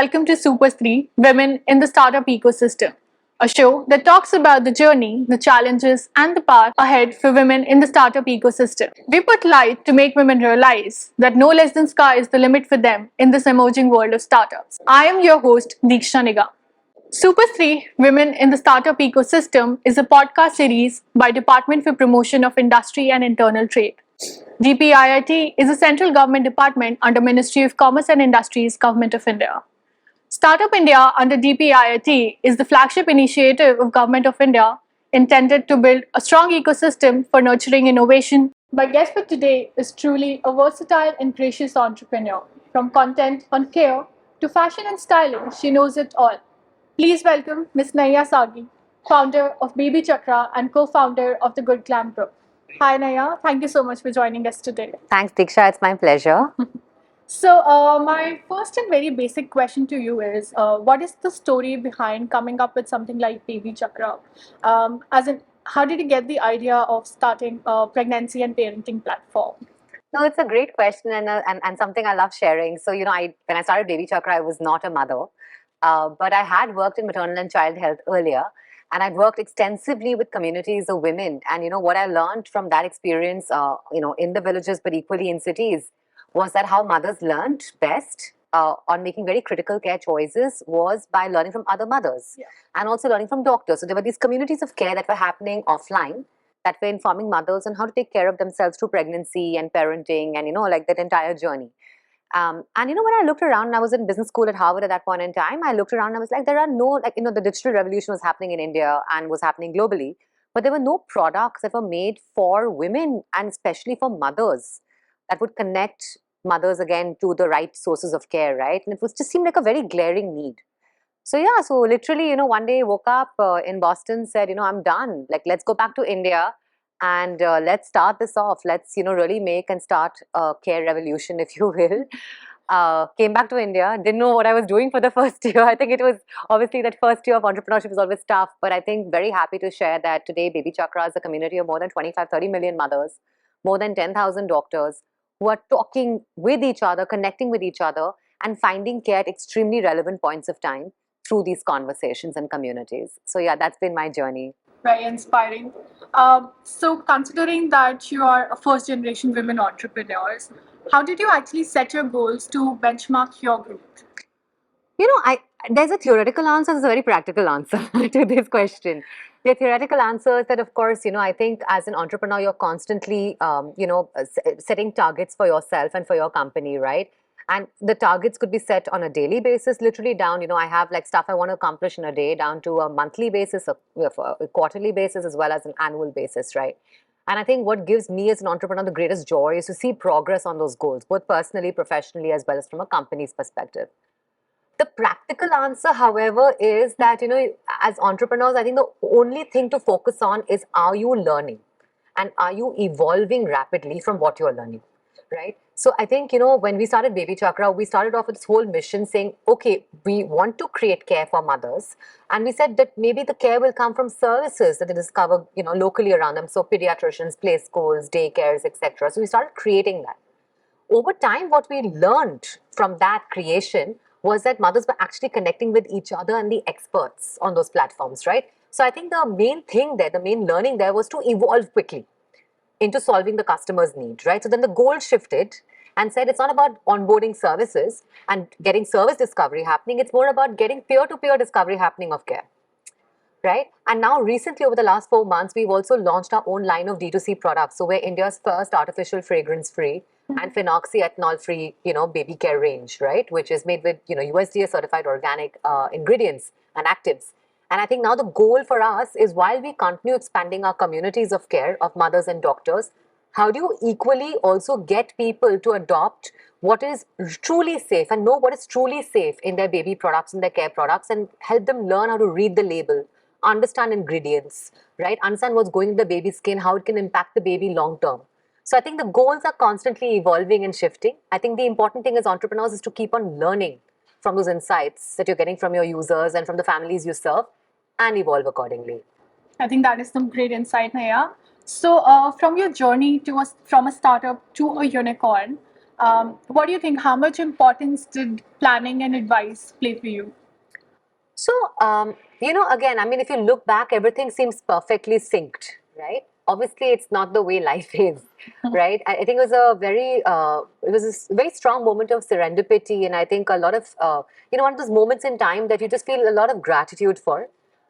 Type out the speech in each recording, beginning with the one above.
welcome to SuperStree, Women in the Startup Ecosystem, a show that talks about the journey, the challenges, and the path ahead for women in the startup ecosystem. We put light to make women realize that no less than sky is the limit for them in this emerging world of startups. I am your host, Deeksha Nigam. SuperStree, Women in the Startup Ecosystem is a podcast series by Department for Promotion of Industry and Internal Trade. DPIIT is a central government department under Ministry of Commerce and Industries, Government of India. Startup India under DPIIT is the flagship initiative of Government of India intended to build a strong ecosystem for nurturing innovation. My guest for today is truly a versatile and gracious entrepreneur. From content on care to fashion and styling, she knows it all. Please welcome Ms. Naiyya Saggi, founder of BabyChakra and co-founder of the Good Glamm Group. Hi Naiyya, thank you so much for joining us today. Thanks, Diksha. It's my pleasure. So, my first and very basic question to you is, what is the story behind coming up with something like BabyChakra? As in, how did you get the idea of starting a pregnancy and parenting platform? No, it's a great question and something I love sharing. So, when I started BabyChakra, I was not a mother, but I had worked in maternal and child health earlier. And I'd worked extensively with communities of women. And, what I learned from that experience, in the villages, but equally in cities, was that how mothers learned best on making very critical care choices was by learning from other mothers and also learning from doctors. So there were these communities of care that were happening offline that were informing mothers on how to take care of themselves through pregnancy and parenting and, like that entire journey. And when I looked around, and I was in business school at Harvard at that point in time, I looked around and I was like, there are no, the digital revolution was happening in India and was happening globally, but there were no products that were made for women and especially for mothers that would connect mothers again to the right sources of care, right? And it was just seemed like a very glaring need. So literally, one day woke up in Boston, said, I'm done. Like, let's go back to India and let's start this off. Let's, really make and start a care revolution, if you will. Came back to India, didn't know what I was doing for the first year. I think it was obviously that first year of entrepreneurship is always tough, but I think very happy to share that today BabyChakra is a community of more than 25-30 million mothers, more than 10,000 doctors who are talking with each other, connecting with each other, and finding care at extremely relevant points of time through these conversations and communities. So that's been my journey. Very inspiring. So considering that you are a first generation women entrepreneurs, how did you actually set your goals to benchmark your growth? There's a theoretical answer, there's a very practical answer to this question. The theoretical answer is that, of course, I think as an entrepreneur, you're constantly, setting targets for yourself and for your company, right? And the targets could be set on a daily basis, literally down, I have like stuff I want to accomplish in a day down to a monthly basis, a quarterly basis, as well as an annual basis, right? And I think what gives me as an entrepreneur the greatest joy is to see progress on those goals, both personally, professionally, as well as from a company's perspective. The practical answer, however, is that, as entrepreneurs, I think the only thing to focus on is, are you learning? And are you evolving rapidly from what you're learning, right? So I think, when we started BabyChakra, we started off with this whole mission saying, okay, we want to create care for mothers. And we said that maybe the care will come from services that they discover, locally around them. So pediatricians, play schools, daycares, etc. So we started creating that. Over time, what we learned from that creation was that mothers were actually connecting with each other and the experts on those platforms, right? So I think the main thing there, the main learning there was to evolve quickly into solving the customer's need, right? So then the goal shifted and said it's not about onboarding services and getting service discovery happening. It's more about getting peer-to-peer discovery happening of care, right? And now recently, over the last 4 months, we've also launched our own line of D2C products. So we're India's first artificial fragrance-free and phenoxyethanol-free, baby care range, right? Which is made with, USDA certified organic ingredients and actives. And I think now the goal for us is, while we continue expanding our communities of care of mothers and doctors, how do you equally also get people to adopt what is truly safe and know what is truly safe in their baby products and their care products, and help them learn how to read the label, understand ingredients, right? Understand what's going in the baby's skin, how it can impact the baby long term. So I think the goals are constantly evolving and shifting. I think the important thing as entrepreneurs is to keep on learning from those insights that you're getting from your users and from the families you serve, and evolve accordingly. I think that is some great insight, Naiyya. So from your journey from a startup to a unicorn, What do you think? How much importance did planning and advice play for you? So, again, I mean, if you look back, everything seems perfectly synced, right? Obviously, it's not the way life is, right? I think it was a very strong moment of serendipity, and I think a lot of, one of those moments in time that you just feel a lot of gratitude for.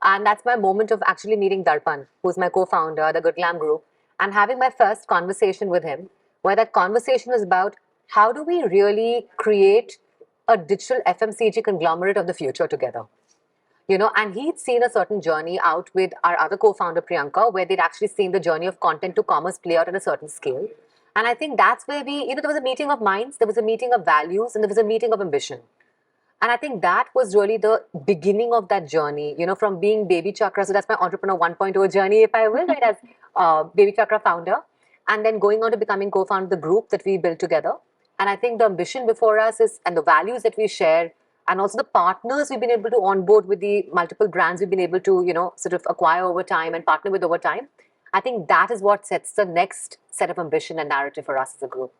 And that's my moment of actually meeting Darpan, who's my co-founder, the Good Glamm Group, and having my first conversation with him, where that conversation was about how do we really create a digital FMCG conglomerate of the future together. And he'd seen a certain journey out with our other co-founder Priyanka, where they'd actually seen the journey of content to commerce play out at a certain scale. And I think that's where there was a meeting of minds, there was a meeting of values, and there was a meeting of ambition. And I think that was really the beginning of that journey, from being BabyChakra. So that's my entrepreneur 1.0 journey, if I will, right, as BabyChakra founder, and then going on to becoming co-founder of the group that we built together. And I think the ambition before us is, and the values that we share, and also the partners we've been able to onboard with the multiple brands we've been able to, sort of acquire over time and partner with over time. I think that is what sets the next set of ambition and narrative for us as a group.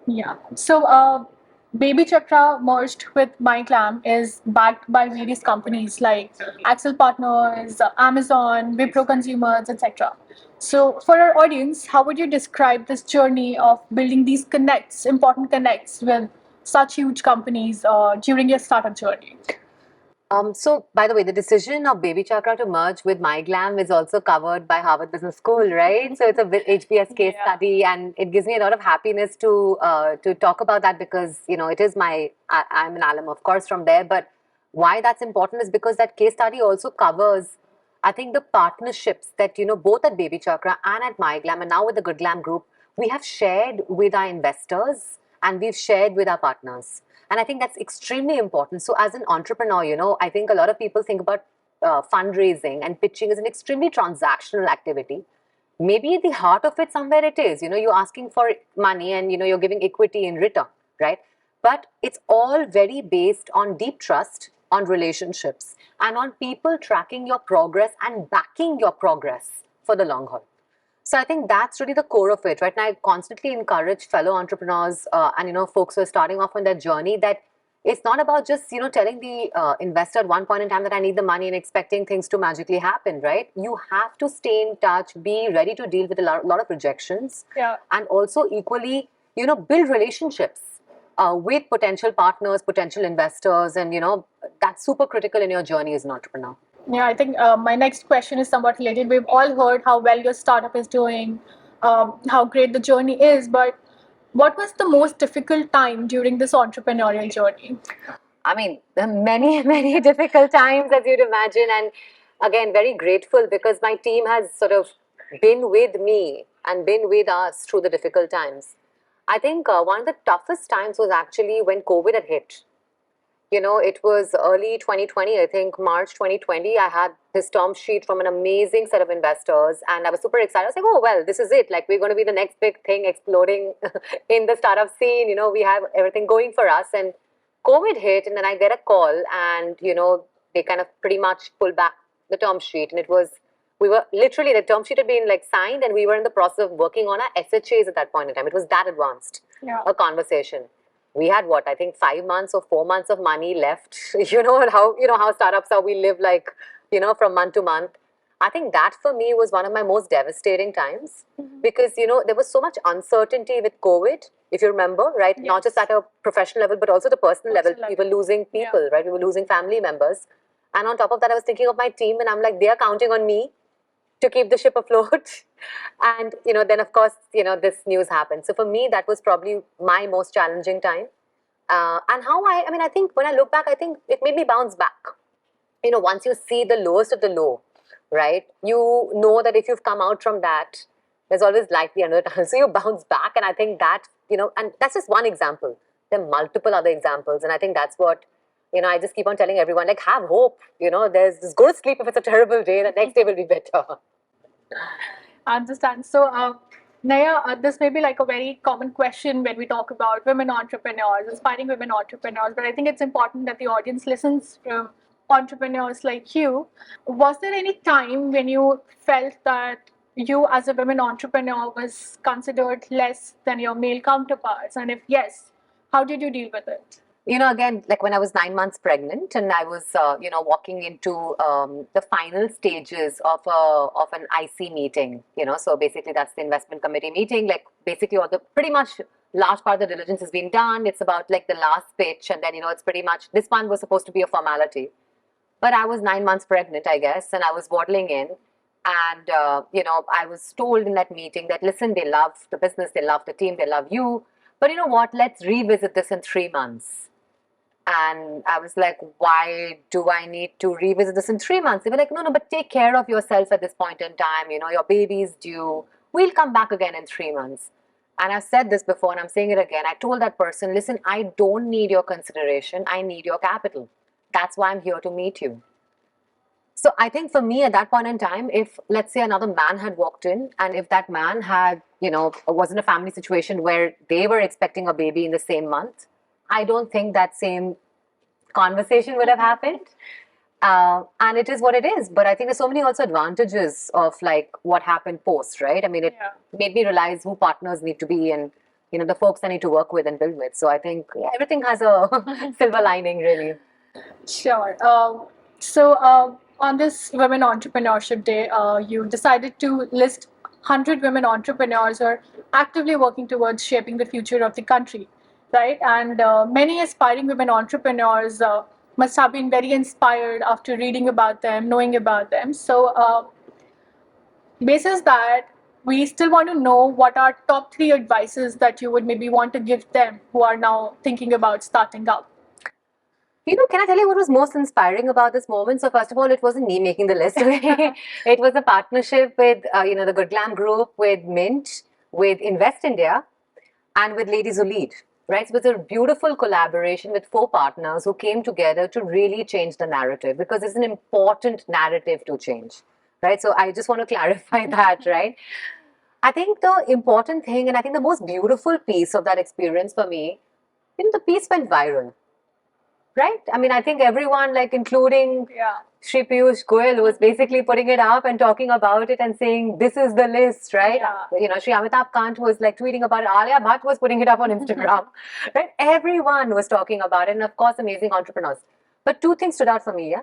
Yeah. So, BabyChakra merged with MyGlam is backed by various companies like Axel Partners, Amazon, Wipro Consumers, etc. So, for our audience, how would you describe this journey of building these connects, important connects with such huge companies during your startup journey? So, by the way, the decision of BabyChakra to merge with MyGlam is also covered by Harvard Business School, right? So it's a HBS case study, and it gives me a lot of happiness to talk about that because it is I'm an alum, of course, from there. But why that's important is because that case study also covers, I think, the partnerships that both at BabyChakra and at MyGlam, and now with the Good Glamm Group, we have shared with our investors and we've shared with our partners. And I think that's extremely important. So, as an entrepreneur, I think a lot of people think about fundraising and pitching as an extremely transactional activity. Maybe at the heart of it, somewhere it is. You're asking for money and you're giving equity in return, right? But it's all very based on deep trust, on relationships, and on people tracking your progress and backing your progress for the long haul. So I think that's really the core of it, right? And I constantly encourage fellow entrepreneurs and folks who are starting off on their journey that it's not about just telling the investor at one point in time that I need the money and expecting things to magically happen, right? You have to stay in touch, be ready to deal with a lot of rejections, and also equally build relationships with potential partners, potential investors, and that's super critical in your journey as an entrepreneur. Yeah, I think my next question is somewhat related. We've all heard how well your startup is doing, how great the journey is, but what was the most difficult time during this entrepreneurial journey? I mean, there are many, many difficult times, as you'd imagine. And again, very grateful because my team has sort of been with me and been with us through the difficult times. I think one of the toughest times was actually when COVID had hit. It was early 2020, I think March 2020. I had this term sheet from an amazing set of investors, and I was super excited. I was like, oh, well, this is it. Like, we're going to be the next big thing exploding in the startup scene. We have everything going for us. And COVID hit, and then I get a call, and, they kind of pretty much pulled back the term sheet. And we were literally, the term sheet had been like signed, and we were in the process of working on our SHAs at that point in time. It was that advanced, a conversation. We had what, I think 5 months or 4 months of money left. How startups are, we live like, from month to month. I think that for me was one of my most devastating times because, there was so much uncertainty with COVID, if you remember, right? Not just at a professional level, but also the personal level. We were losing people, right? We were losing family members. And on top of that, I was thinking of my team and I'm like, they are counting on me to keep the ship afloat. And, then of course, this news happened. So for me, that was probably my most challenging time. And how I think when I look back, I think it made me bounce back. Once you see the lowest of the low, right, you know that if you've come out from that, there's always light at the end of the tunnel. So you bounce back. And I think that, and that's just one example. There are multiple other examples. And I think that's what, I just keep on telling everyone, like, have hope. Just go to sleep if it's a terrible day. The next day will be better. I understand. So, Naiyya, this may be like a very common question when we talk about women entrepreneurs, inspiring women entrepreneurs, but I think it's important that the audience listens from entrepreneurs like you. Was there any time when you felt that you as a women entrepreneur was considered less than your male counterparts? And if yes, how did you deal with it? Again, like when I was 9 months pregnant and I was, walking into the final stages of an IC meeting, so basically that's the investment committee meeting. Like basically all the pretty much large part of the diligence has been done. It's about like the last pitch, and then it's pretty much this one was supposed to be a formality. But I was 9 months pregnant, I guess, and I was waddling in. And, I was told in that meeting that, listen, they love the business, they love the team, they love you. But you know what? Let's revisit this in 3 months. And I was like, why do I need to revisit this in 3 months? They were like, no, but take care of yourself at this point in time. Your baby's due. We'll come back again in 3 months. And I've said this before and I'm saying it again. I told that person, listen, I don't need your consideration. I need your capital. That's why I'm here to meet you. So I think for me at that point in time, if let's say another man had walked in and if that man had, was in a family situation where they were expecting a baby in the same month, I don't think that same conversation would have happened. And it is what it is. But I think there's so many also advantages of like what happened post, right? I mean, it made me realize who partners need to be and, the folks I need to work with and build with. So I think everything has a silver lining, really. Sure. On this Women Entrepreneurship Day, you decided to list 100 women entrepreneurs who are actively working towards shaping the future of the country, right? And many aspiring women entrepreneurs must have been very inspired after reading about them, knowing about them. So, basis that, we still want to know what are top 3 advices that you would maybe want to give them who are now thinking about starting up. Can I tell you what was most inspiring about this moment? So first of all, it wasn't me making the list. It was a partnership with, the Good Glamm Group, with Mint, with Invest India, and with Ladies Who Lead. Right? So it was a beautiful collaboration with 4 partners who came together to really change the narrative, because it's an important narrative to change. Right? So I just want to clarify that, right? I think the important thing, and I think the most beautiful piece of that experience for me, the piece went viral. Right? I mean, I think everyone, like including Shri Piyush Goyal, was basically putting it up and talking about it and saying, this is the list, right? Shri Amitabh Kant was like tweeting about it. Alia Bhatt was putting it up on Instagram, right? Everyone was talking about it. And of course, amazing entrepreneurs. But 2 things stood out for me, yeah?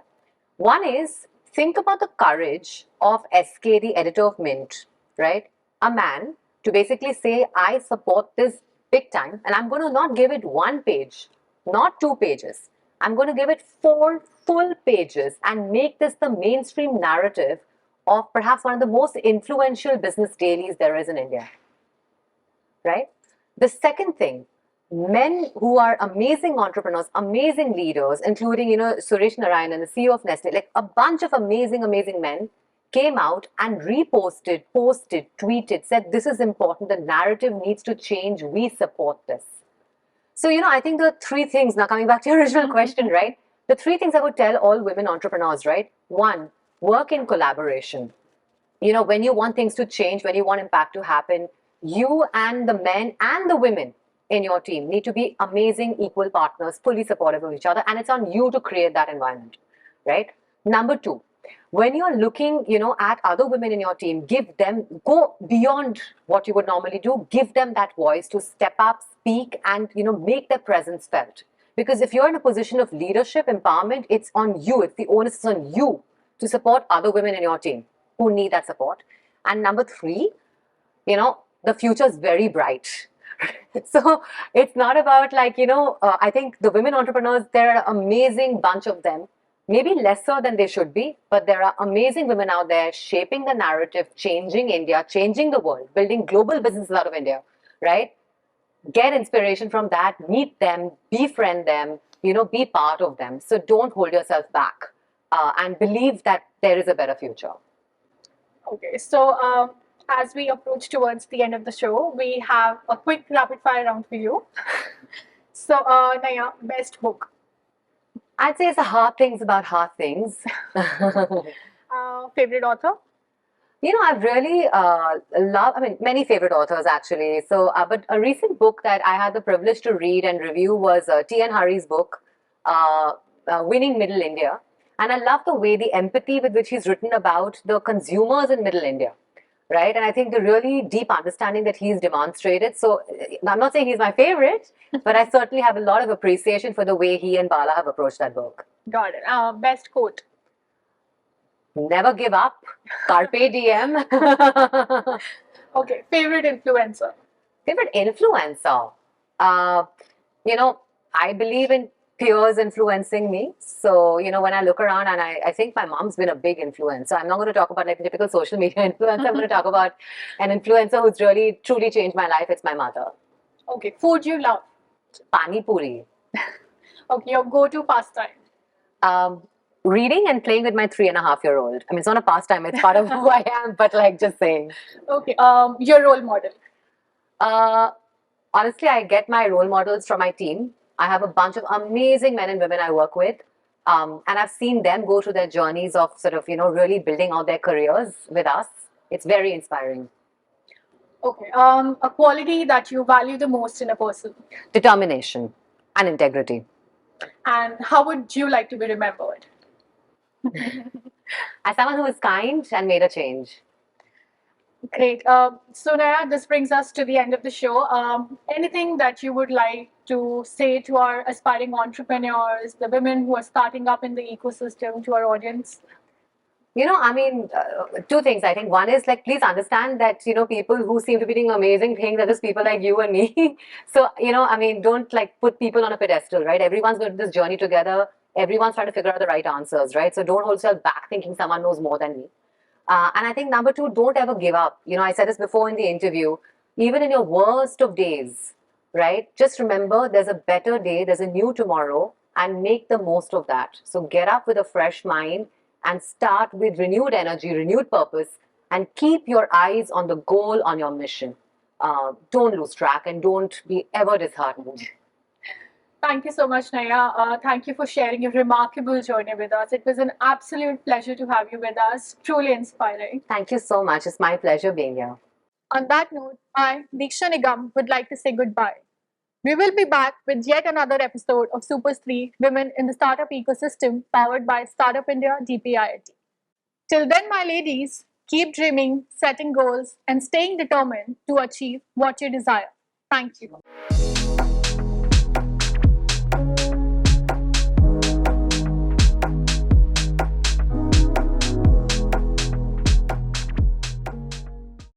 One is, think about the courage of SK, the editor of Mint, right? A man to basically say, I support this big time, and I'm going to not give it 1 page, not 2 pages. I'm going to give it 4 full pages and make this the mainstream narrative of perhaps one of the most influential business dailies there is in India. Right? The second thing, men who are amazing entrepreneurs, amazing leaders, including, Suresh Narayan, the CEO of Nestle, like a bunch of amazing men came out and reposted, posted, tweeted, said, this is important, the narrative needs to change, we support this. So, I think the 3 things, now coming back to your original question, right? The 3 things I would tell all women entrepreneurs, right? 1, work in collaboration. When you want things to change, when you want impact to happen, you and the men and the women in your team need to be amazing, equal partners, fully supportive of each other. And it's on you to create that environment, right? Number 2, when you're looking, at other women in your team, go beyond what you would normally do. Give them that voice to step up, speak, and, make their presence felt. Because if you're in a position of leadership, empowerment, it's on you. It's the onus is on you to support other women in your team who need that support. And number 3, the future is very bright. So it's not about like, I think the women entrepreneurs, there are an amazing bunch of them. Maybe lesser than they should be, but there are amazing women out there shaping the narrative, changing India, changing the world, building global businesses out of India, right? Get inspiration from that, meet them, befriend them, be part of them. So don't hold yourself back and believe that there is a better future. Okay, so as we approach towards the end of the show, we have a quick rapid fire round for you. So, Naiyya, best book? I'd say it's the hard things about hard things. Favorite author? I've really many favorite authors actually. So, but a recent book that I had the privilege to read and review was T.N. Hari's book, Winning Middle India. And I love the way, the empathy with which he's written about the consumers in Middle India. right? And I think the really deep understanding that he's demonstrated. So I'm not saying he's my favorite, but I certainly have a lot of appreciation for the way he and Bala have approached that book. Got it. Best quote. Never give up. Carpe diem. Okay. Favorite influencer. Favorite influencer. Uh, you know, I believe in peers influencing me. So, when I look around, and I think my mom's been a big influencer. I'm not going to talk about like the typical social media influencer. I'm going to talk about an influencer who's really, truly changed my life. It's my mother. Okay. Food you love. Pani puri. Okay. Your go-to pastime. Reading and playing with my 3.5-year-old. I mean, it's not a pastime, it's part of who I am, but like just saying. Okay. Your role model. Honestly, I get my role models from my team. I have a bunch of amazing men and women I work with. And I've seen them go through their journeys of sort of, really building out their careers with us. It's very inspiring. Okay. A quality that you value the most in a person. Determination and integrity. And how would you like to be remembered? As someone who is kind and made a change. Great. So, Naiyya, this brings us to the end of the show. Anything that you would like to say to our aspiring entrepreneurs, the women who are starting up in the ecosystem, to our audience? Two things. I think one is like, please understand that, people who seem to be doing amazing things are just people like you and me. So, don't like put people on a pedestal, right? Everyone's going to this journey together. Everyone's trying to figure out the right answers, right? So don't hold yourself back thinking someone knows more than me. And I think number two, don't ever give up. I said this before in the interview, even in your worst of days, right? Just remember there's a better day, there's a new tomorrow, and make the most of that. So get up with a fresh mind and start with renewed energy, renewed purpose, and keep your eyes on the goal, on your mission. Don't lose track and don't be ever disheartened. Thank you so much, Naiyya. Thank you for sharing your remarkable journey with us. It was an absolute pleasure to have you with us. Truly inspiring. Thank you so much. It's my pleasure being here. On that note, I, Diksha Nigam, would like to say goodbye. We will be back with yet another episode of SuperStree Women in the Startup Ecosystem, powered by Startup India DPIIT. Till then, my ladies, keep dreaming, setting goals, and staying determined to achieve what you desire. Thank you.